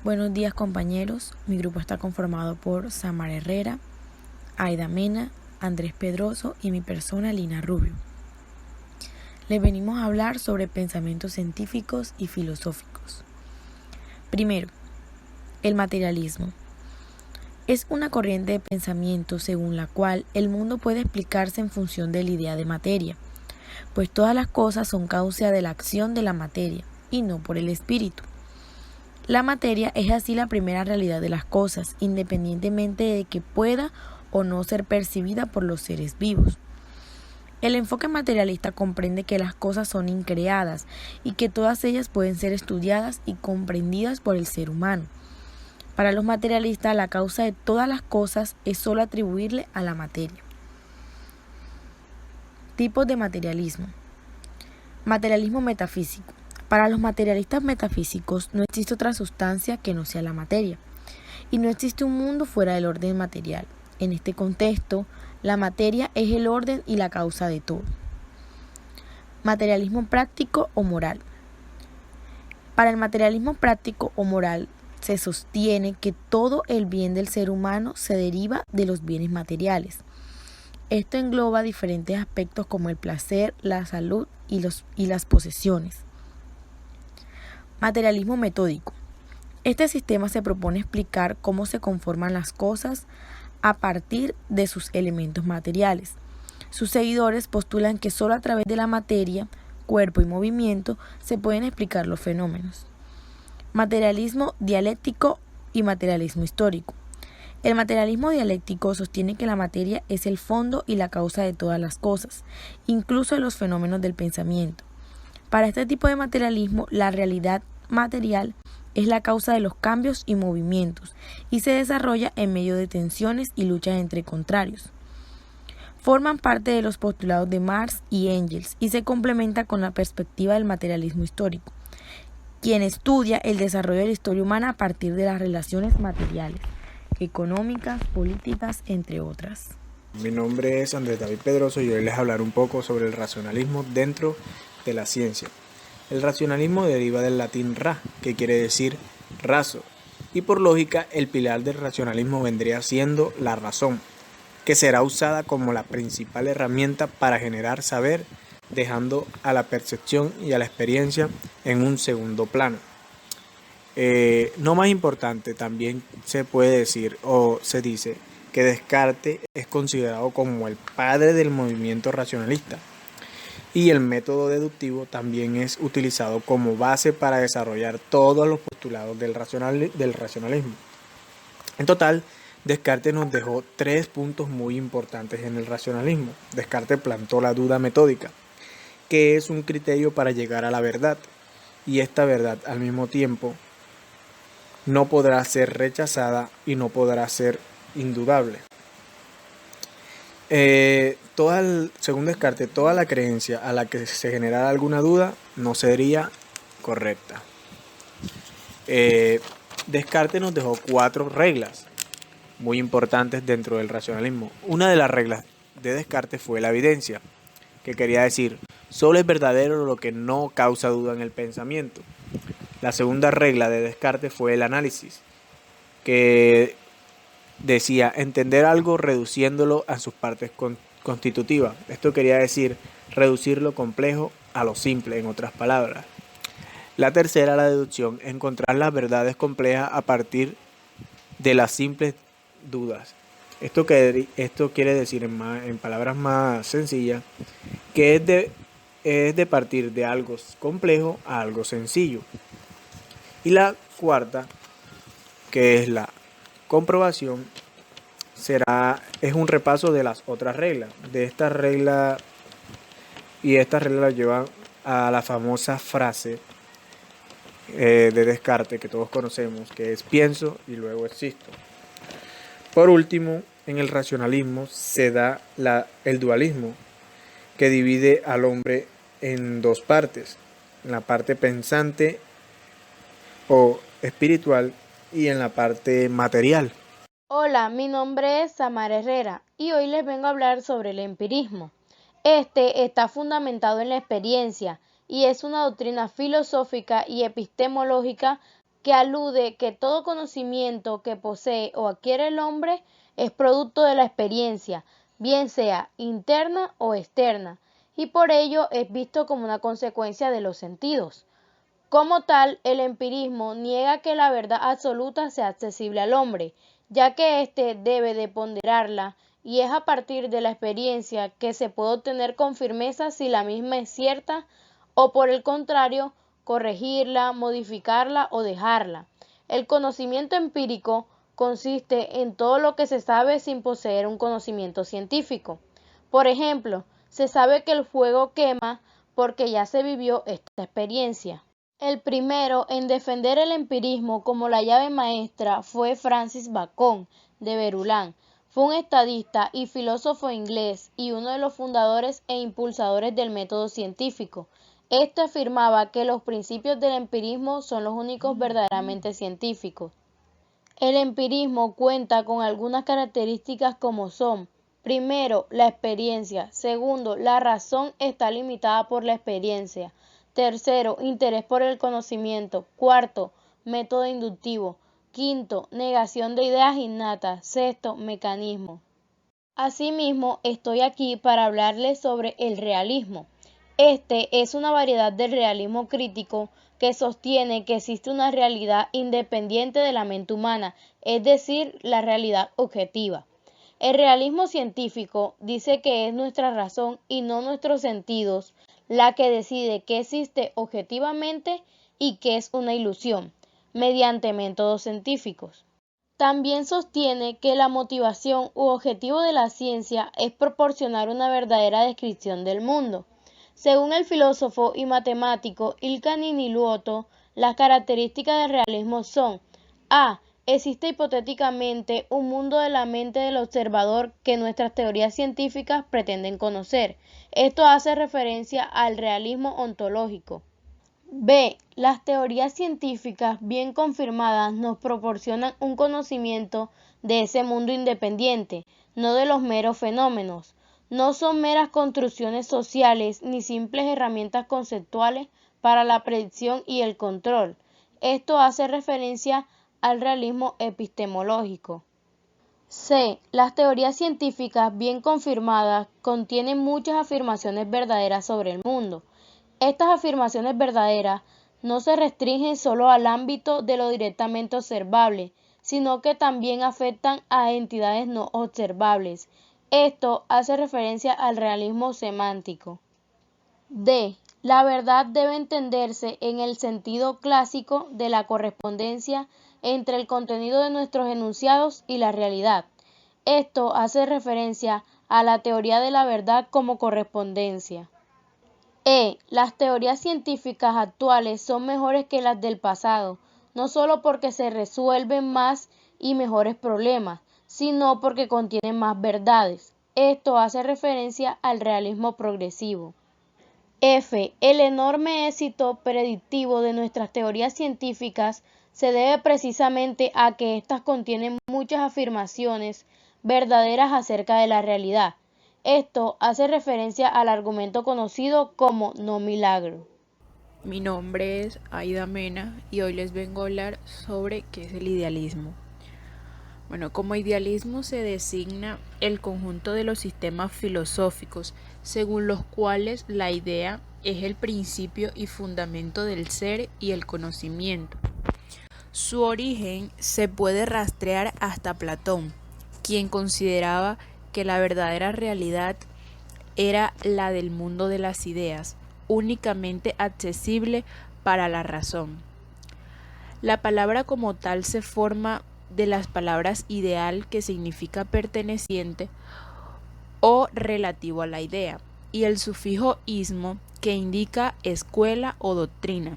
Buenos días compañeros, mi grupo está conformado por Samara Herrera, Aida Mena, Andrés Pedroso y mi persona Lina Rubio. Les venimos a hablar sobre pensamientos científicos y filosóficos. Primero, el materialismo. Es una corriente de pensamiento según la cual el mundo puede explicarse en función de la idea de materia, pues todas las cosas son causa de la acción de la materia y no por el espíritu. La materia es así la primera realidad de las cosas, independientemente de que pueda o no ser percibida por los seres vivos. El enfoque materialista comprende que las cosas son increadas y que todas ellas pueden ser estudiadas y comprendidas por el ser humano. Para los materialistas, la causa de todas las cosas es solo atribuirle a la materia. Tipos de materialismo. Materialismo metafísico. Para los materialistas metafísicos no existe otra sustancia que no sea la materia, y no existe un mundo fuera del orden material. En este contexto, la materia es el orden y la causa de todo. Materialismo práctico o moral. Para el materialismo práctico o moral se sostiene que todo el bien del ser humano se deriva de los bienes materiales. Esto engloba diferentes aspectos como el placer, la salud y las posesiones. Materialismo metódico. Este sistema se propone explicar cómo se conforman las cosas a partir de sus elementos materiales. Sus seguidores postulan que solo a través de la materia, cuerpo y movimiento se pueden explicar los fenómenos. Materialismo dialéctico y materialismo histórico. El materialismo dialéctico sostiene que la materia es el fondo y la causa de todas las cosas, incluso de los fenómenos del pensamiento. Para este tipo de materialismo, la realidad material es la causa de los cambios y movimientos y se desarrolla en medio de tensiones y luchas entre contrarios. Forman parte de los postulados de Marx y Engels y se complementa con la perspectiva del materialismo histórico, quien estudia el desarrollo de la historia humana a partir de las relaciones materiales, económicas, políticas, entre otras. Mi nombre es Andrés David Pedroso y hoy les hablaré un poco sobre el racionalismo dentro de la ciencia. El racionalismo deriva del latín ra, que quiere decir razo, y por lógica el pilar del racionalismo vendría siendo la razón, que será usada como la principal herramienta para generar saber, dejando a la percepción y a la experiencia en un segundo plano. No más importante, también se puede decir o se dice que Descartes es considerado como el padre del movimiento racionalista y el método deductivo también es utilizado como base para desarrollar todos los postulados del racionalismo. En total, Descartes nos dejó 3 puntos muy importantes en el racionalismo. Descartes plantó la duda metódica, que es un criterio para llegar a la verdad, y esta verdad al mismo tiempo no podrá ser rechazada y no podrá ser indudable. Según Descartes, toda la creencia a la que se generara alguna duda no sería correcta. Descartes nos dejó 4 reglas muy importantes dentro del racionalismo. Una de las reglas de Descartes fue la evidencia, que quería decir, solo es verdadero lo que no causa duda en el pensamiento. La segunda regla de Descartes fue el análisis, que decía entender algo reduciéndolo a sus partes constitutivas. Esto quería decir reducir lo complejo a lo simple, en otras palabras. La tercera, la deducción, encontrar las verdades complejas a partir de las simples dudas. Esto quiere decir en palabras más sencillas que es de partir de algo complejo a algo sencillo. Y la cuarta, que es la comprobación, es un repaso de las otras reglas. Estas reglas llevan a la famosa frase de Descartes que todos conocemos, que es pienso y luego existo. Por último, en el racionalismo se da el dualismo, que divide al hombre en 2 partes, en la parte pensante o espiritual y en la parte material. Hola, mi nombre es Samara Herrera y hoy les vengo a hablar sobre el empirismo. Este está fundamentado en la experiencia y es una doctrina filosófica y epistemológica que alude que todo conocimiento que posee o adquiere el hombre es producto de la experiencia, bien sea interna o externa, y por ello es visto como una consecuencia de los sentidos. Como tal, el empirismo niega que la verdad absoluta sea accesible al hombre, ya que éste debe de ponderarla y es a partir de la experiencia que se puede obtener con firmeza si la misma es cierta o por el contrario, corregirla, modificarla o dejarla. El conocimiento empírico consiste en todo lo que se sabe sin poseer un conocimiento científico. Por ejemplo, se sabe que el fuego quema porque ya se vivió esta experiencia. El primero en defender el empirismo como la llave maestra fue Francis Bacon, de Verulán. Fue un estadista y filósofo inglés y uno de los fundadores e impulsadores del método científico. Este afirmaba que los principios del empirismo son los únicos verdaderamente científicos. El empirismo cuenta con algunas características como son: primero, la experiencia; segundo, la razón está limitada por la experiencia; tercero, interés por el conocimiento; cuarto, método inductivo; quinto, negación de ideas innatas; sexto, mecanismo. Asimismo, estoy aquí para hablarles sobre el realismo. Este es una variedad del realismo crítico que sostiene que existe una realidad independiente de la mente humana, es decir, la realidad objetiva. El realismo científico dice que es nuestra razón y no nuestros sentidos la que decide qué existe objetivamente y qué es una ilusión, mediante métodos científicos. También sostiene que la motivación u objetivo de la ciencia es proporcionar una verdadera descripción del mundo. Según el filósofo y matemático Ilkka Niiniluoto, las características del realismo son: a. Existe hipotéticamente un mundo de la mente del observador que nuestras teorías científicas pretenden conocer. Esto hace referencia al realismo ontológico. B. Las teorías científicas bien confirmadas nos proporcionan un conocimiento de ese mundo independiente, no de los meros fenómenos. No son meras construcciones sociales ni simples herramientas conceptuales para la predicción y el control. Esto hace referencia al realismo epistemológico. C. Las teorías científicas bien confirmadas contienen muchas afirmaciones verdaderas sobre el mundo. Estas afirmaciones verdaderas no se restringen solo al ámbito de lo directamente observable, sino que también afectan a entidades no observables. Esto hace referencia al realismo semántico. D. La verdad debe entenderse en el sentido clásico de la correspondencia entre el contenido de nuestros enunciados y la realidad. Esto hace referencia a la teoría de la verdad como correspondencia. E. Las teorías científicas actuales son mejores que las del pasado, no solo porque se resuelven más y mejores problemas, sino porque contienen más verdades. Esto hace referencia al realismo progresivo. F. El enorme éxito predictivo de nuestras teorías científicas se debe precisamente a que éstas contienen muchas afirmaciones verdaderas acerca de la realidad. Esto hace referencia al argumento conocido como no milagro. Mi nombre es Aida Mena y hoy les vengo a hablar sobre qué es el idealismo. Bueno, como idealismo se designa el conjunto de los sistemas filosóficos según los cuales la idea es el principio y fundamento del ser y el conocimiento. Su origen se puede rastrear hasta Platón, quien consideraba que la verdadera realidad era la del mundo de las ideas, únicamente accesible para la razón. La palabra como tal se forma de las palabras ideal, que significa perteneciente o relativo a la idea, y el sufijo ismo, que indica escuela o doctrina.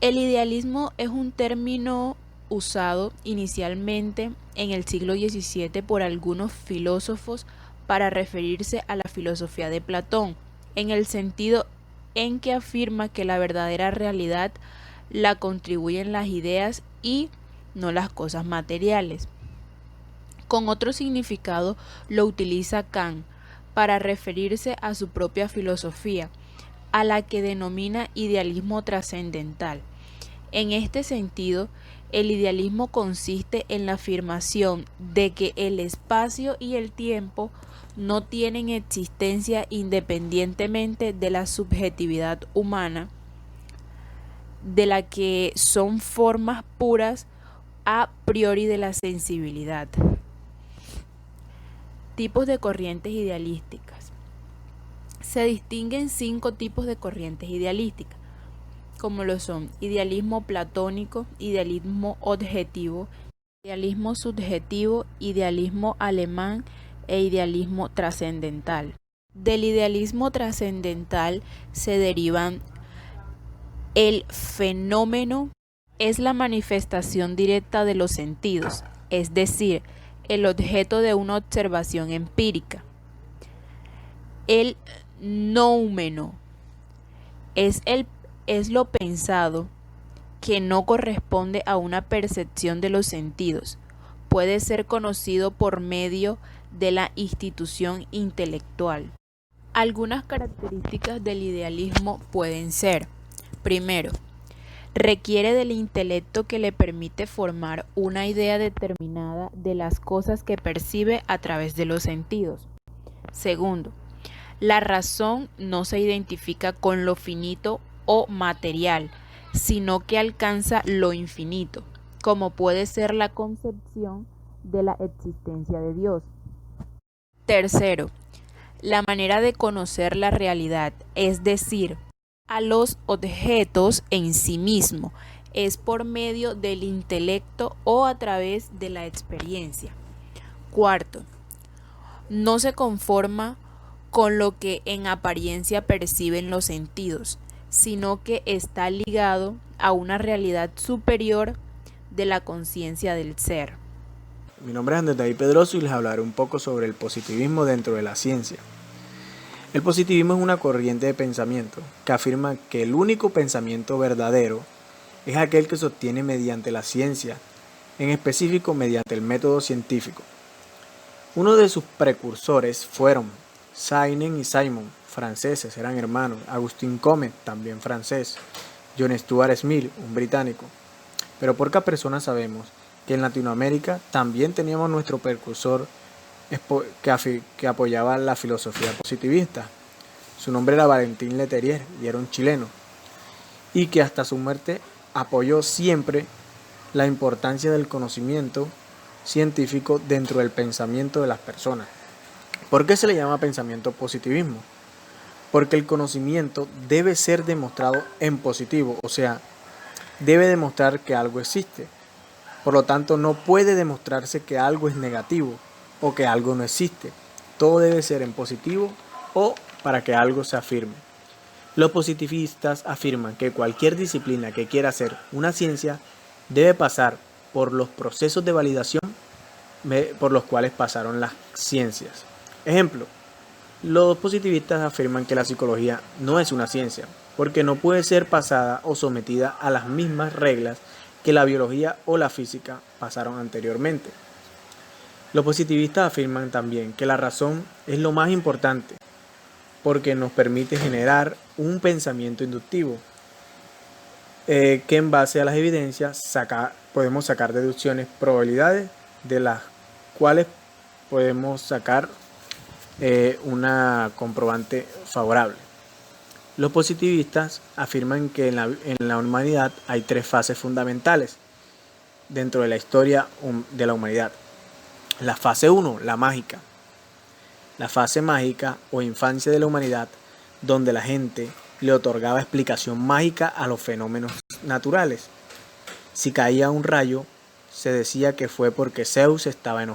El idealismo es un término usado inicialmente en el siglo XVII por algunos filósofos para referirse a la filosofía de Platón, en el sentido en que afirma que la verdadera realidad la contribuyen las ideas y no las cosas materiales. Con otro significado lo utiliza Kant para referirse a su propia filosofía, a la que denomina idealismo trascendental. En este sentido, el idealismo consiste en la afirmación de que el espacio y el tiempo no tienen existencia independientemente de la subjetividad humana, de la que son formas puras a priori de la sensibilidad. Tipos de corrientes idealísticas. Se distinguen 5 tipos de corrientes idealísticas, como lo son idealismo platónico, idealismo objetivo, idealismo subjetivo, idealismo alemán e idealismo trascendental. Del idealismo trascendental se derivan el fenómeno es la manifestación directa de los sentidos, es decir, el objeto de una observación empírica. El noumeno es lo pensado que no corresponde a una percepción de los sentidos. Puede ser conocido por medio de la institución intelectual. Algunas características del idealismo pueden ser: primero, requiere del intelecto que le permite formar una idea determinada de las cosas que percibe a través de los sentidos. Segundo, la razón no se identifica con lo finito o material, sino que alcanza lo infinito, como puede ser la concepción de la existencia de Dios. Tercero, la manera de conocer la realidad, es decir, a los objetos en sí mismo, es por medio del intelecto o a través de la experiencia. Cuarto, no se conforma con lo que en apariencia perciben los sentidos, sino que está ligado a una realidad superior de la conciencia del ser. Mi nombre es Andrés David Pedroso y les hablaré un poco sobre el positivismo dentro de la ciencia. El positivismo es una corriente de pensamiento que afirma que el único pensamiento verdadero es aquel que se obtiene mediante la ciencia, en específico mediante el método científico. Uno de sus precursores fueron Seinen y Simon, franceses, eran hermanos, Agustín Comte, también francés, John Stuart Mill, un británico. Pero pocas personas sabemos que en Latinoamérica también teníamos nuestro precursor que apoyaba la filosofía positivista. Su nombre era Valentín Letelier y era un chileno, y que hasta su muerte apoyó siempre la importancia del conocimiento científico dentro del pensamiento de las personas. ¿Por qué se le llama pensamiento positivismo? Porque el conocimiento debe ser demostrado en positivo, o sea, debe demostrar que algo existe. Por lo tanto, no puede demostrarse que algo es negativo o que algo no existe. Todo debe ser en positivo o para que algo se afirme. Los positivistas afirman que cualquier disciplina que quiera ser una ciencia debe pasar por los procesos de validación por los cuales pasaron las ciencias. Ejemplo, los positivistas afirman que la psicología no es una ciencia, porque no puede ser pasada o sometida a las mismas reglas que la biología o la física pasaron anteriormente. Los positivistas afirman también que la razón es lo más importante, porque nos permite generar un pensamiento inductivo, que en base a las evidencias podemos sacar deducciones, probabilidades, de las cuales podemos sacar una comprobante favorable. Los positivistas afirman que en la humanidad hay 3 fases fundamentales dentro de la historia de la humanidad. La fase 1, la mágica. La fase mágica o infancia de la humanidad, donde la gente le otorgaba explicación mágica a los fenómenos naturales. Si caía un rayo, se decía que fue porque Zeus estaba enojado.